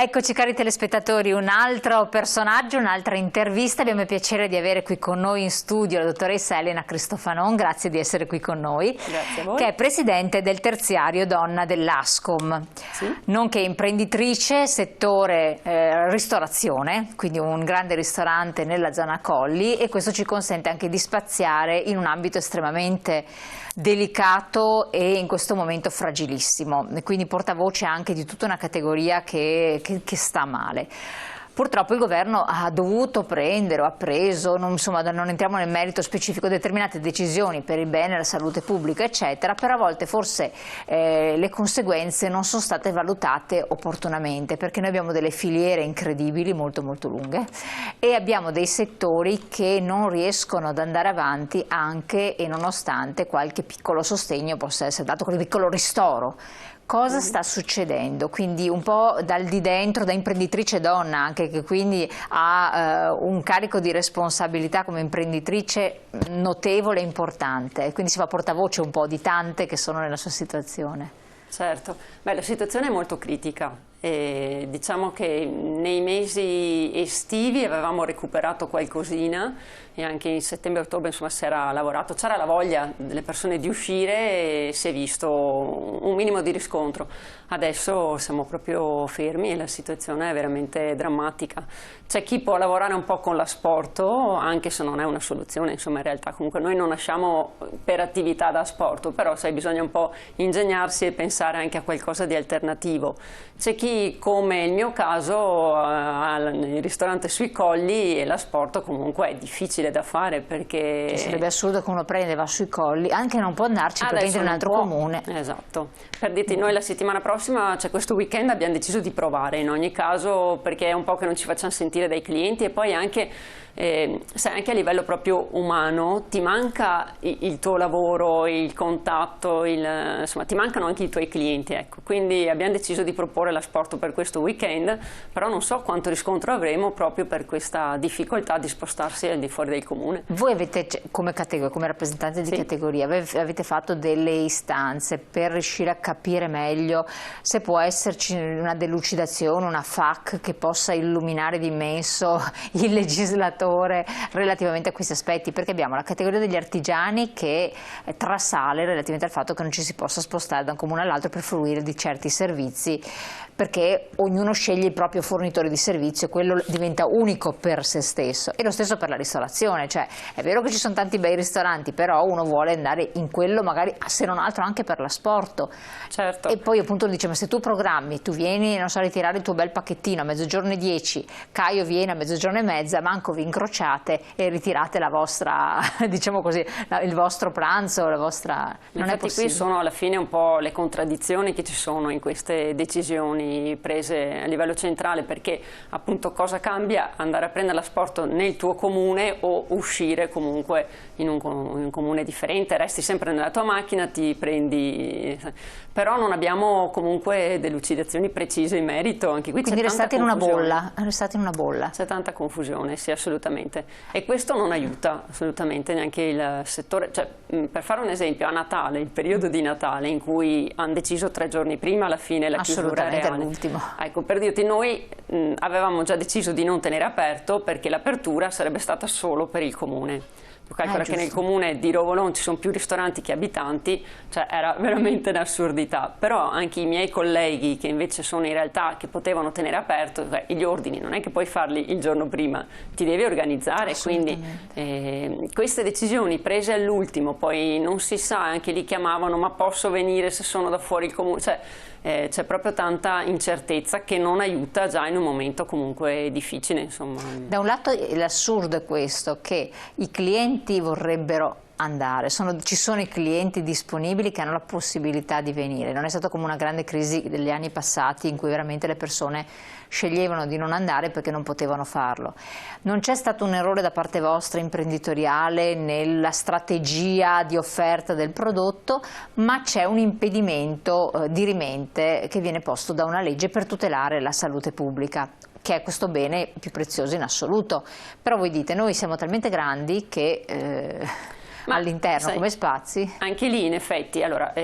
Eccoci cari telespettatori, un altro personaggio, un'altra intervista. Abbiamo il piacere di avere qui con noi in studio la dottoressa Elena Cristofanon, grazie di essere qui con noi, grazie a voi. Che è presidente del terziario donna dell'Ascom, sì. Nonché imprenditrice settore ristorazione, quindi un grande ristorante nella zona Colli, e questo ci consente anche di spaziare in un ambito estremamente delicato e in questo momento fragilissimo, quindi portavoce anche di tutta una categoria che sta male. Purtroppo il governo ha dovuto prendere o ha preso, insomma non entriamo nel merito specifico, determinate decisioni per il bene, la salute pubblica eccetera, però a volte forse le conseguenze non sono state valutate opportunamente, perché noi abbiamo delle filiere incredibili, molto lunghe, e abbiamo dei settori che non riescono ad andare avanti anche e nonostante qualche piccolo sostegno possa essere dato, quel piccolo ristoro. Cosa sta succedendo? Quindi un po' dal di dentro, da imprenditrice donna anche, che quindi ha un carico di responsabilità come imprenditrice notevole e importante, quindi si fa portavoce un po' di tante che sono nella sua situazione. Certo, la situazione è molto critica. Diciamo che nei mesi estivi avevamo recuperato qualcosina e anche in settembre-ottobre si era lavorato, c'era la voglia delle persone di uscire e si è visto un minimo di riscontro. Adesso siamo proprio fermi e la situazione è veramente drammatica. C'è chi può lavorare un po' con l'asporto, anche se non è una soluzione, in realtà comunque noi non nasciamo per attività da asporto, però bisogna un po' ingegnarsi e pensare anche a qualcosa di alternativo. C'è chi, come il mio caso, ha il ristorante sui Colli e l'asporto comunque è difficile da fare perché... Sarebbe assurdo che uno prende e va sui Colli, anche non può andarci perché entra in un altro comune. Esatto. Per dirti, noi la settimana prossima, questo weekend, abbiamo deciso di provare in ogni caso, perché è un po' che non ci facciamo sentire dai clienti e poi anche... sai, anche a livello proprio umano ti manca il tuo lavoro, il contatto, insomma ti mancano anche i tuoi clienti, ecco. Quindi abbiamo deciso di proporre l'asporto per questo weekend, però non so quanto riscontro avremo proprio per questa difficoltà di spostarsi al di fuori del comune. Voi avete, come rappresentanti di categoria, avete fatto delle istanze per riuscire a capire meglio se può esserci una delucidazione, una FAQ che possa illuminare d'immenso il legislatore relativamente a questi aspetti, perché abbiamo la categoria degli artigiani che trasale relativamente al fatto che non ci si possa spostare da un comune all'altro per fruire di certi servizi, perché ognuno sceglie il proprio fornitore di servizio e quello diventa unico per se stesso, e lo stesso per la ristorazione, cioè è vero che ci sono tanti bei ristoranti, però uno vuole andare in quello magari se non altro anche per l'asporto. Certo. E poi appunto dice, ma se tu programmi, tu vieni non so, a ritirare il tuo bel pacchettino a mezzogiorno e 10, Caio viene a mezzogiorno e mezza, manco vi incrociate e ritirate la vostra, diciamo così, il vostro pranzo, la vostra... Non è possibile. Qui sono alla fine un po' le contraddizioni che ci sono in queste decisioni prese a livello centrale, perché appunto cosa cambia andare a prendere l'asporto nel tuo comune o uscire comunque in un comune differente, resti sempre nella tua macchina, ti prendi... però non abbiamo comunque delucidazioni precise in merito, anche qui quindi restate in una bolla, c'è tanta confusione, sì, assolutamente, e questo non aiuta assolutamente neanche il settore. Per fare un esempio, a Natale, il periodo di Natale in cui hanno deciso 3 giorni prima alla fine la chiusura reale, ecco, per dirti, noi avevamo già deciso di non tenere aperto perché l'apertura sarebbe stata solo per il comune. Tu calcola che nel comune di Rovolon ci sono più ristoranti che abitanti, era veramente un'assurdità. Però anche i miei colleghi che invece sono in realtà che potevano tenere aperto, gli ordini non è che puoi farli il giorno prima, ti devi organizzare, quindi queste decisioni prese all'ultimo, poi non si sa, anche lì chiamavano, ma posso venire se sono da fuori il comune, c'è proprio tanta incertezza che non aiuta già in un momento comunque difficile, insomma. Da un lato l'assurdo è questo, che i clienti vorrebbero andare, ci sono i clienti disponibili che hanno la possibilità di venire, non è stato come una grande crisi degli anni passati in cui veramente le persone sceglievano di non andare perché non potevano farlo. Non c'è stato un errore da parte vostra imprenditoriale nella strategia di offerta del prodotto, ma c'è un impedimento dirimente che viene posto da una legge per tutelare la salute pubblica, che è questo bene più prezioso in assoluto. Però voi dite, noi siamo talmente grandi che all'interno come spazi... Anche lì in effetti, allora,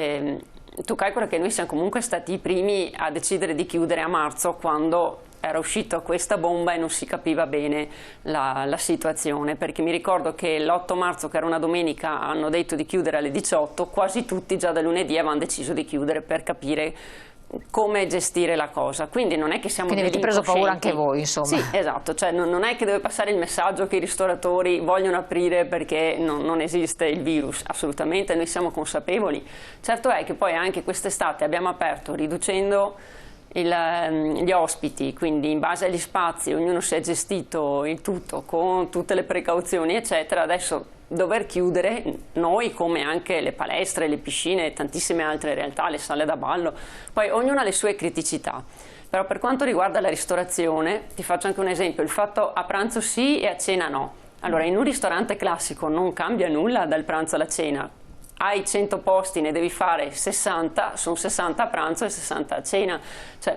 tu calcola che noi siamo comunque stati i primi a decidere di chiudere a marzo, quando era uscita questa bomba e non si capiva bene la situazione, perché mi ricordo che l'8 marzo, che era una domenica, hanno detto di chiudere alle 18, quasi tutti già da lunedì avevano deciso di chiudere per capire come gestire la cosa. Quindi non è che siamo Quindi avete preso paura anche voi, insomma. Sì, esatto, cioè non è che deve passare il messaggio che i ristoratori vogliono aprire perché non esiste il virus, assolutamente, noi siamo consapevoli. Certo è che poi anche quest'estate abbiamo aperto riducendo gli ospiti, quindi in base agli spazi ognuno si è gestito il tutto con tutte le precauzioni eccetera. Adesso dover chiudere, noi come anche le palestre, le piscine e tantissime altre realtà, le sale da ballo, poi ognuno ha le sue criticità. Però per quanto riguarda la ristorazione, ti faccio anche un esempio, il fatto a pranzo sì e a cena no. Allora, in un ristorante classico non cambia nulla dal pranzo alla cena. Hai 100 posti, ne devi fare 60, sono 60 a pranzo e 60 a cena. Cioè,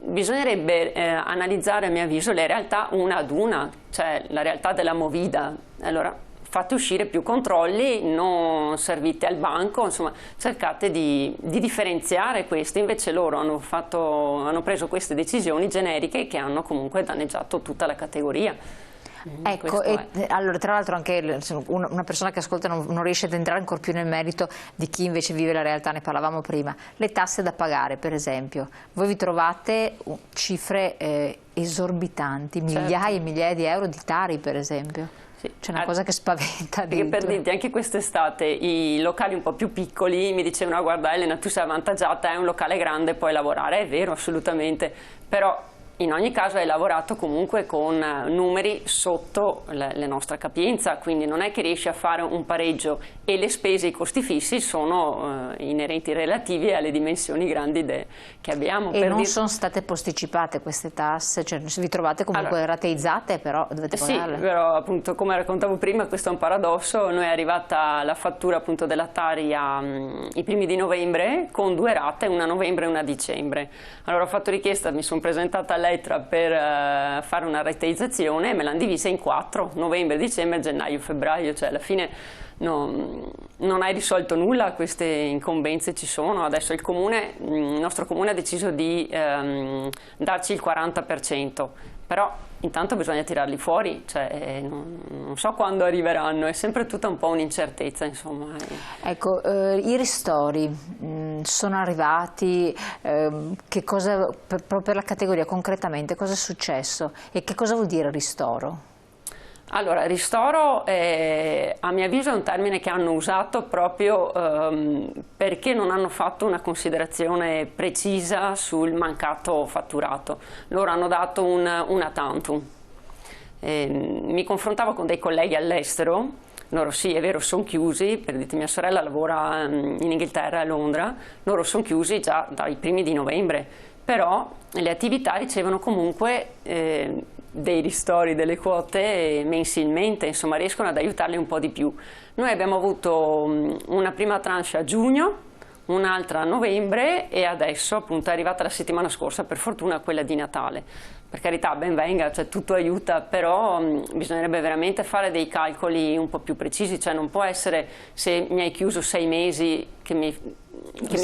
bisognerebbe analizzare, a mio avviso, le realtà una ad una, cioè la realtà della movida. Allora, fate uscire più controlli, non servite al banco, insomma, cercate di differenziare questo. Invece loro hanno preso queste decisioni generiche che hanno comunque danneggiato tutta la categoria. Ecco, allora tra l'altro anche una persona che ascolta non riesce ad entrare ancora più nel merito di chi invece vive la realtà, ne parlavamo prima. Le tasse da pagare, per esempio, voi vi trovate cifre esorbitanti, migliaia e migliaia di euro di Tari, per esempio. Sì. C'è una cosa che spaventa. Perché per dirti, anche quest'estate i locali un po' più piccoli mi dicevano: guarda Elena, tu sei avvantaggiata, è un locale grande, puoi lavorare. È vero, assolutamente, però in ogni caso hai lavorato comunque con numeri sotto la nostra capienza, quindi non è che riesci a fare un pareggio, e le spese, i costi fissi sono inerenti, relativi alle dimensioni grandi che abbiamo. E non sono state posticipate queste tasse? Cioè vi trovate comunque rateizzate, però dovete pagarle? Sì, però appunto, come raccontavo prima, questo è un paradosso. Noi è arrivata la fattura appunto della Tari i primi di novembre con 2 rate, una a novembre e una a dicembre. Allora ho fatto richiesta, mi sono presentata all'Ettra per fare una rateizzazione e me l'hanno divisa in 4, novembre, dicembre, gennaio, febbraio, cioè alla fine non hai risolto nulla, queste incombenze ci sono. Adesso il nostro comune ha deciso di darci il 40%, però intanto bisogna tirarli fuori, cioè, non so quando arriveranno, è sempre tutta un po' un'incertezza, insomma. Ecco, i ristori sono arrivati, che cosa, proprio per la categoria concretamente, cosa è successo e che cosa vuol dire ristoro? Allora, ristoro a mio avviso è un termine che hanno usato proprio perché non hanno fatto una considerazione precisa sul mancato fatturato. Loro hanno dato una tantum. Mi confrontavo con dei colleghi all'estero, loro sì, è vero, sono chiusi, per dirti, mia sorella lavora in Inghilterra, a Londra, loro sono chiusi già dai primi di novembre, però le attività ricevono comunque dei ristori, delle quote mensilmente, insomma riescono ad aiutarli un po' di più. Noi abbiamo avuto una prima tranche a giugno, un'altra a novembre e adesso appunto è arrivata la settimana scorsa, per fortuna, quella di Natale. Per carità, ben venga, cioè, tutto aiuta, però bisognerebbe veramente fare dei calcoli un po' più precisi, cioè non può essere, se mi hai chiuso 6 mesi, che mi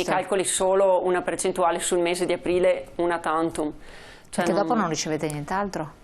calcoli solo una percentuale sul mese di aprile, una tantum. Cioè, perché dopo non ricevete nient'altro?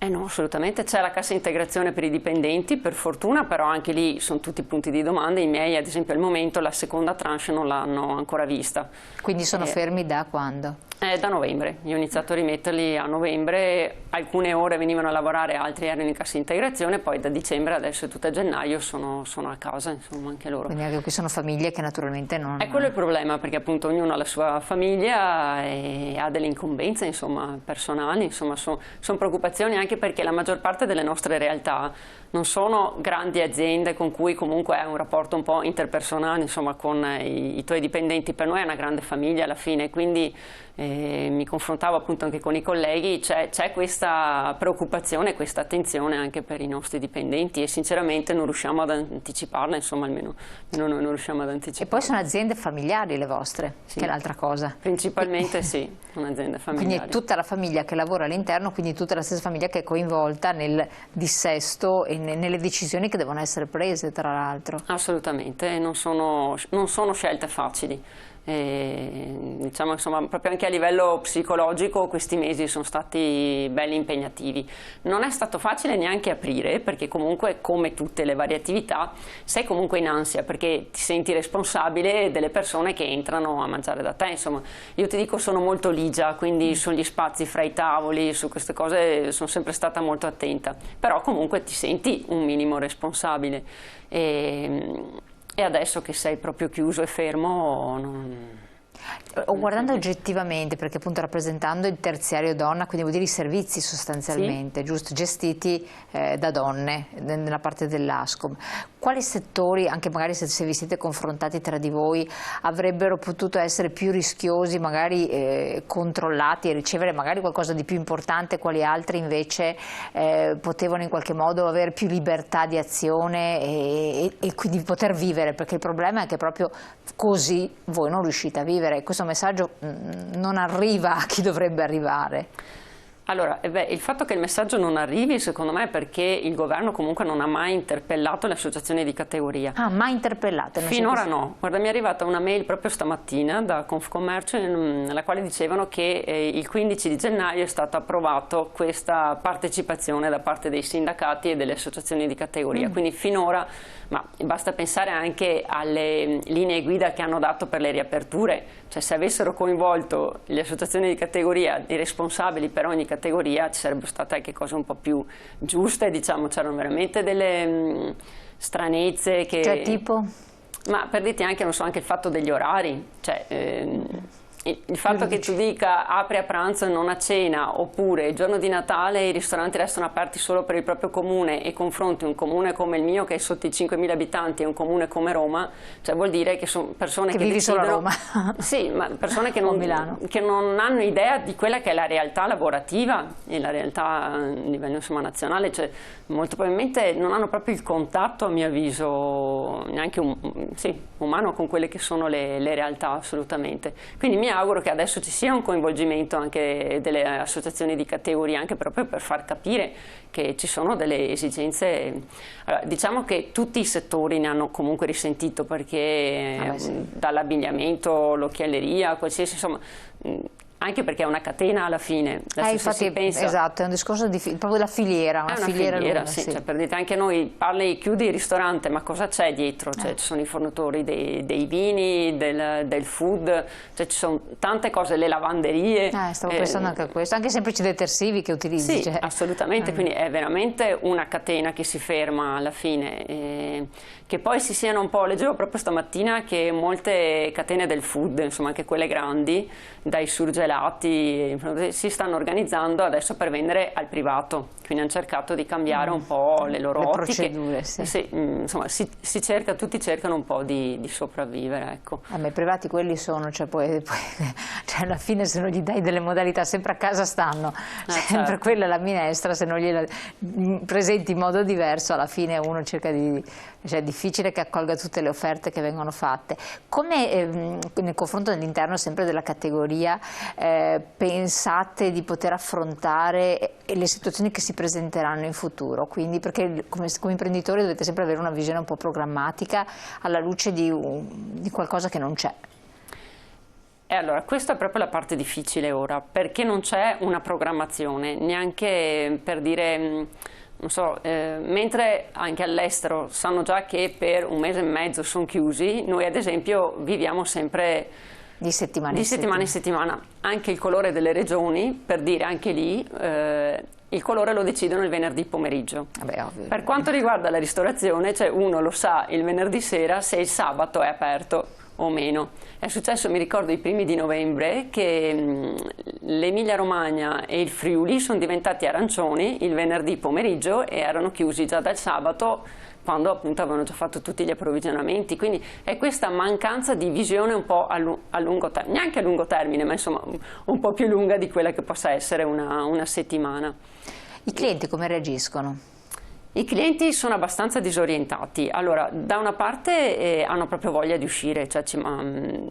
No, assolutamente, c'è la cassa integrazione per i dipendenti, per fortuna, però anche lì sono tutti punti di domanda. I miei, ad esempio, al momento la seconda tranche non l'hanno ancora vista. Quindi sono fermi da quando? Da novembre, io ho iniziato a rimetterli a novembre, alcune ore venivano a lavorare, altri erano in cassa integrazione, poi da dicembre, adesso è tutto a gennaio, sono a casa, insomma, anche loro. Quindi anche qui sono famiglie che naturalmente non... È quello il problema, perché appunto ognuno ha la sua famiglia e ha delle incombenze, insomma, personali, insomma, sono preoccupazioni, anche perché la maggior parte delle nostre realtà non sono grandi aziende con cui comunque è un rapporto un po' interpersonale, insomma, con i tuoi dipendenti. Per noi è una grande famiglia alla fine, quindi mi confrontavo appunto anche con i colleghi, c'è questa preoccupazione, questa attenzione anche per i nostri dipendenti e sinceramente non riusciamo ad anticiparla, insomma almeno noi non riusciamo ad anticiparla. E poi sono aziende familiari le vostre, sì, che è l'altra cosa. Principalmente sì, un'azienda familiare. Quindi è tutta la famiglia che lavora all'interno, quindi tutta la stessa famiglia che è coinvolta nel dissesto e nelle decisioni che devono essere prese, tra l'altro. Assolutamente, non sono scelte facili. Diciamo, insomma, proprio anche a livello psicologico questi mesi sono stati belli impegnativi. Non è stato facile neanche aprire, perché comunque, come tutte le varie attività, sei comunque in ansia perché ti senti responsabile delle persone che entrano a mangiare da te. Insomma, io ti dico, sono molto ligia, quindi sugli spazi fra i tavoli, su queste cose sono sempre stata molto attenta, però comunque ti senti un minimo responsabile. E adesso che sei proprio chiuso e fermo, guardando oggettivamente, perché appunto rappresentando il terziario donna, quindi vuol dire i servizi sostanzialmente, sì, giusto, gestiti da donne nella parte dell'Ascom, quali settori, anche magari se vi siete confrontati tra di voi, avrebbero potuto essere più rischiosi, magari controllati e ricevere magari qualcosa di più importante, quali altri invece potevano in qualche modo avere più libertà di azione e quindi poter vivere, perché il problema è che proprio così voi non riuscite a vivere. Questo messaggio non arriva a chi dovrebbe arrivare. Allora, il fatto che il messaggio non arrivi, secondo me, è perché il governo comunque non ha mai interpellato le associazioni di categoria. Ah, mai interpellate? Finora no. Guarda, mi è arrivata una mail proprio stamattina da Confcommercio nella quale dicevano che il 15 di gennaio è stata approvata questa partecipazione da parte dei sindacati e delle associazioni di categoria. Quindi finora, ma basta pensare anche alle linee guida che hanno dato per le riaperture, cioè se avessero coinvolto le associazioni di categoria, i responsabili per ogni categoria, ci sarebbero state anche cose un po' più giuste, diciamo, c'erano veramente delle stranezze che... Cioè tipo? Ma per dirti anche, non so, anche il fatto degli orari, cioè... il fatto che tu dica apri a pranzo e non a cena, oppure il giorno di Natale i ristoranti restano aperti solo per il proprio comune, e confronti un comune come il mio che è sotto i 5.000 abitanti e un comune come Roma, cioè vuol dire che sono persone che vivi decidono, solo a Roma. Sì, ma persone che non hanno idea di quella che è la realtà lavorativa e la realtà a livello, insomma, nazionale, cioè molto probabilmente non hanno proprio il contatto, a mio avviso, neanche umano con quelle che sono le realtà, assolutamente. Quindi mi auguro che adesso ci sia un coinvolgimento anche delle associazioni di categoria, anche proprio per far capire che ci sono delle esigenze. Allora, diciamo che tutti i settori ne hanno comunque risentito, perché dall'abbigliamento, l'occhialeria, qualsiasi, insomma, anche perché è una catena alla fine. Infatti, esatto, è un discorso proprio della filiera, una filiera lunga, sì. Sì. Cioè, per dire, anche noi parli, chiudi il ristorante, ma cosa c'è dietro? Cioè, ci sono i fornitori dei vini, del food, cioè ci sono tante cose, le lavanderie. Stavo pensando anche a questo, anche semplici detersivi che utilizzi. Sì, cioè. Assolutamente, quindi è veramente una catena che si ferma alla fine. Che poi si siano un po', leggevo proprio stamattina che molte catene del food, insomma anche quelle grandi, dai surgelati, si stanno organizzando adesso per vendere al privato, quindi hanno cercato di cambiare un po' le loro ottiche. Procedure, sì. Sì, insomma tutti cercano un po' di sopravvivere, ecco. Ma i privati quelli sono, cioè poi cioè alla fine se non gli dai delle modalità, sempre a casa stanno, sempre certo. Quella è la minestra, se non gliela presenti in modo diverso alla fine uno cerca cioè è difficile che accolga tutte le offerte che vengono fatte. Come nel confronto all'interno sempre della categoria pensate di poter affrontare le situazioni che si presenteranno in futuro? Quindi perché come imprenditori dovete sempre avere una visione un po' programmatica alla luce di qualcosa che non c'è. E allora, questa è proprio la parte difficile ora, perché non c'è una programmazione, neanche per dire... Non so, mentre anche all'estero sanno già che per un mese e mezzo sono chiusi, noi ad esempio viviamo sempre di settimana in settimana. Anche il colore delle regioni, per dire anche lì, il colore lo decidono il venerdì pomeriggio. Ovvio. Per quanto riguarda la ristorazione, cioè uno lo sa il venerdì sera se il sabato è aperto o meno. È successo, mi ricordo, i primi di novembre che l'Emilia Romagna e il Friuli sono diventati arancioni il venerdì pomeriggio e erano chiusi già dal sabato, quando appunto avevano già fatto tutti gli approvvigionamenti. Quindi è questa mancanza di visione un po' a lungo termine, neanche a lungo termine, ma insomma un po' più lunga di quella che possa essere una settimana. I clienti come reagiscono? I clienti sono abbastanza disorientati. Allora, da una parte hanno proprio voglia di uscire, cioè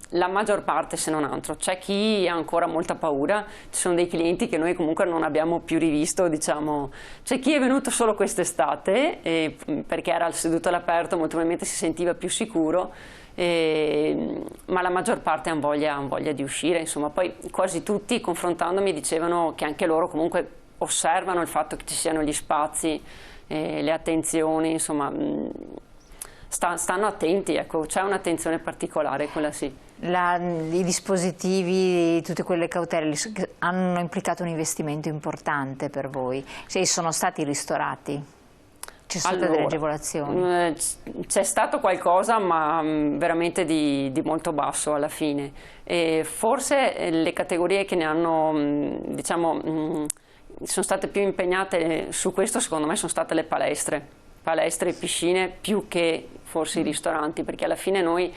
la maggior parte se non altro. C'è chi ha ancora molta paura, ci sono dei clienti che noi comunque non abbiamo più rivisto, diciamo. C'è chi è venuto solo quest'estate perché era seduto all'aperto, molto probabilmente si sentiva più sicuro. Ma la maggior parte hanno voglia di uscire, insomma. Poi quasi tutti, confrontandomi, dicevano che anche loro comunque osservano il fatto che ci siano gli spazi, le attenzioni, insomma, stanno attenti, ecco, c'è un'attenzione particolare, quella sì. I dispositivi, tutte quelle cautele hanno implicato un investimento importante per voi, se sono stati ristorati? Ci sono state delle agevolazioni? C'è stato qualcosa, ma veramente di molto basso alla fine. Forse le categorie che ne hanno, diciamo, sono state più impegnate su questo, secondo me, sono state le palestre e piscine, più che forse i ristoranti, perché alla fine noi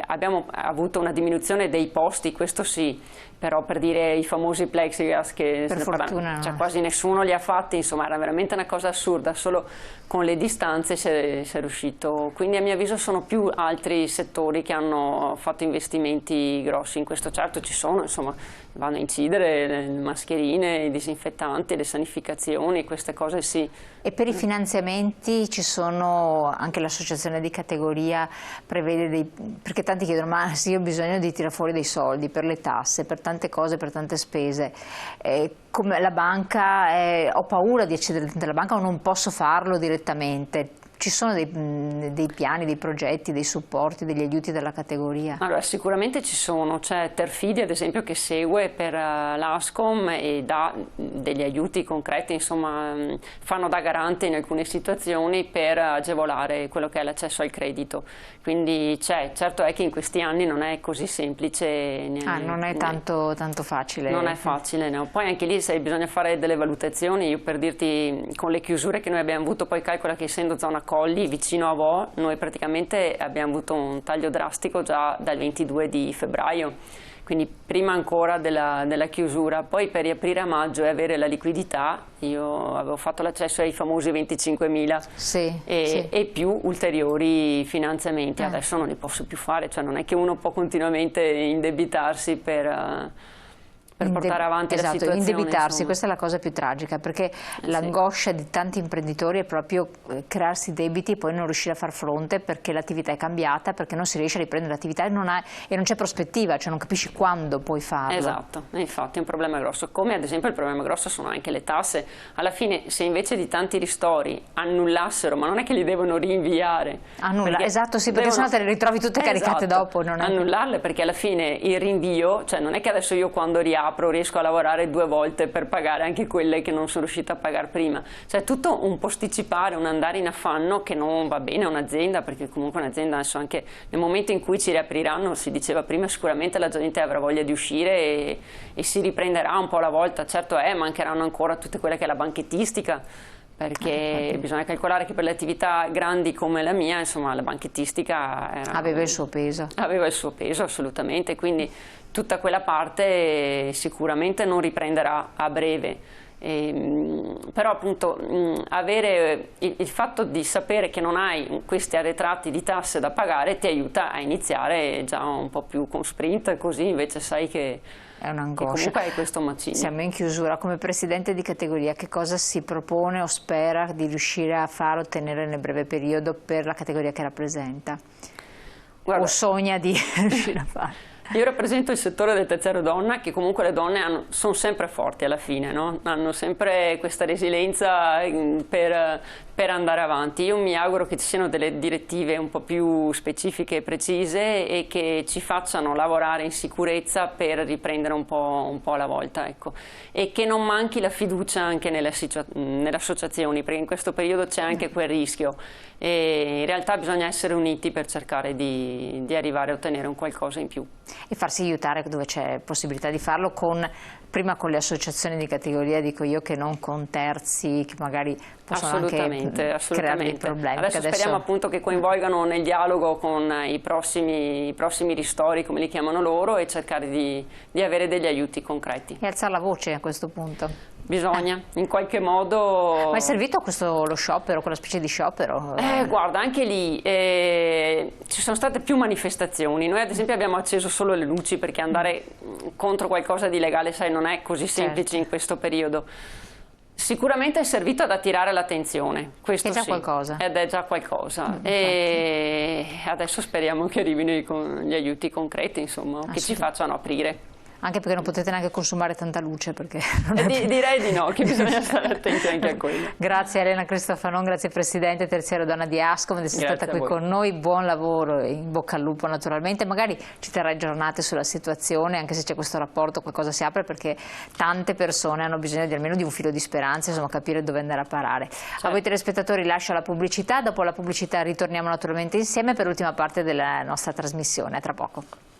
abbiamo avuto una diminuzione dei posti, questo sì, però per dire i famosi plexiglass che per fortuna cioè, quasi nessuno li ha fatti, insomma era veramente una cosa assurda, solo con le distanze si è riuscito, quindi a mio avviso sono più altri settori che hanno fatto investimenti grossi in questo. Certo ci sono, insomma, vanno a incidere le mascherine, i disinfettanti, le sanificazioni, queste cose sì. E per i finanziamenti ci sono, anche l'associazione di categoria prevede perché tanti chiedono ma sì, io ho bisogno di tirare fuori dei soldi per le tasse, per tante cose, per tante spese, come la banca, ho paura di accedere alla banca o non posso farlo direttamente. Ci sono dei piani, dei progetti, dei supporti, degli aiuti della categoria? Allora, sicuramente ci sono, c'è Terfidi ad esempio che segue per l'Ascom e dà degli aiuti concreti, insomma fanno da garante in alcune situazioni per agevolare quello che è l'accesso al credito, quindi certo è che in questi anni non è così semplice. Non è tanto facile. Non è facile, no. Poi anche lì se bisogna fare delle valutazioni, io per dirti con le chiusure che noi abbiamo avuto, poi calcola che essendo zona Colli, vicino a Vo, noi praticamente abbiamo avuto un taglio drastico già dal 22 di febbraio, quindi prima ancora della chiusura. Poi per riaprire a maggio e avere la liquidità, io avevo fatto l'accesso ai famosi 25.000 e più ulteriori finanziamenti. Adesso non li posso più fare, cioè non è che uno può continuamente indebitarsi per portare avanti la situazione. Indebitarsi, insomma. Questa è la cosa più tragica, perché l'angoscia di tanti imprenditori è proprio crearsi debiti e poi non riuscire a far fronte perché l'attività è cambiata, perché non si riesce a riprendere l'attività e non c'è prospettiva, cioè non capisci quando puoi farlo. Esatto, infatti è un problema grosso, come ad esempio il problema grosso sono anche le tasse. Alla fine se invece di tanti ristori annullassero, ma non è che li devono rinviare. Esatto, sì, perché sennò te le ritrovi tutte caricate dopo. Annullarle, perché alla fine il rinvio, cioè non è che adesso io quando riapro riesco a lavorare 2 volte per pagare anche quelle che non sono riuscita a pagare prima, cioè tutto un posticipare, un andare in affanno che non va bene a un'azienda, perché comunque un'azienda adesso anche nel momento in cui ci riapriranno, si diceva prima, sicuramente la gente avrà voglia di uscire e si riprenderà un po' alla volta. Certo mancheranno ancora tutte quelle che è la banchettistica, perché bisogna calcolare che per le attività grandi come la mia, insomma, la banchettistica aveva il suo peso. Aveva il suo peso, assolutamente, quindi tutta quella parte sicuramente non riprenderà a breve. Però appunto avere il fatto di sapere che non hai questi arretrati di tasse da pagare ti aiuta a iniziare già un po' più con sprint, così invece sai che è un'angoscia. Comunque hai questo macigno. Siamo in chiusura. Come presidente di categoria, che cosa si propone o spera di riuscire a fare, ottenere nel breve periodo per la categoria che rappresenta? Guarda, o sogna di riuscire a fare? Io rappresento il settore del terziario donna, che comunque le donne sono sempre forti alla fine, no? Hanno sempre questa resilienza per andare avanti. Io mi auguro che ci siano delle direttive un po' più specifiche e precise e che ci facciano lavorare in sicurezza per riprendere un po' alla volta, ecco. E che non manchi la fiducia anche nelle associazioni, perché in questo periodo c'è anche quel rischio e in realtà bisogna essere uniti per cercare di arrivare a ottenere un qualcosa in più. E farsi aiutare dove c'è possibilità di farlo, prima con le associazioni di categoria, dico io, che non con terzi che magari possono anche assolutamente. creare dei problemi. Adesso speriamo appunto che coinvolgano nel dialogo con i prossimi ristori, come li chiamano loro, e cercare di avere degli aiuti concreti. E alzare la voce a questo punto. Bisogna, in qualche modo... Ma è servito lo sciopero, quella specie di sciopero? Guarda, anche lì ci sono state più manifestazioni. Noi ad esempio abbiamo acceso solo le luci, perché andare contro qualcosa di legale, sai, non è così semplice in questo periodo. Sicuramente è servito ad attirare l'attenzione, questo è già sì, qualcosa. ed è già qualcosa. E adesso speriamo che arrivino gli aiuti concreti, insomma, che ci facciano aprire. Anche perché non potete neanche consumare tanta luce, perché direi di no, che bisogna stare attenti anche a quello. Grazie Elena Cristofanon, grazie Presidente, terziaria donna di Ascom, di essere stata qui con noi. Buon lavoro e in bocca al lupo naturalmente. Magari ci terrai aggiornate sulla situazione, anche se c'è questo rapporto qualcosa si apre, perché tante persone hanno bisogno almeno di un filo di speranza, insomma, capire dove andare a parare. A voi telespettatori lascio la pubblicità, dopo la pubblicità ritorniamo naturalmente insieme per l'ultima parte della nostra trasmissione. A tra poco.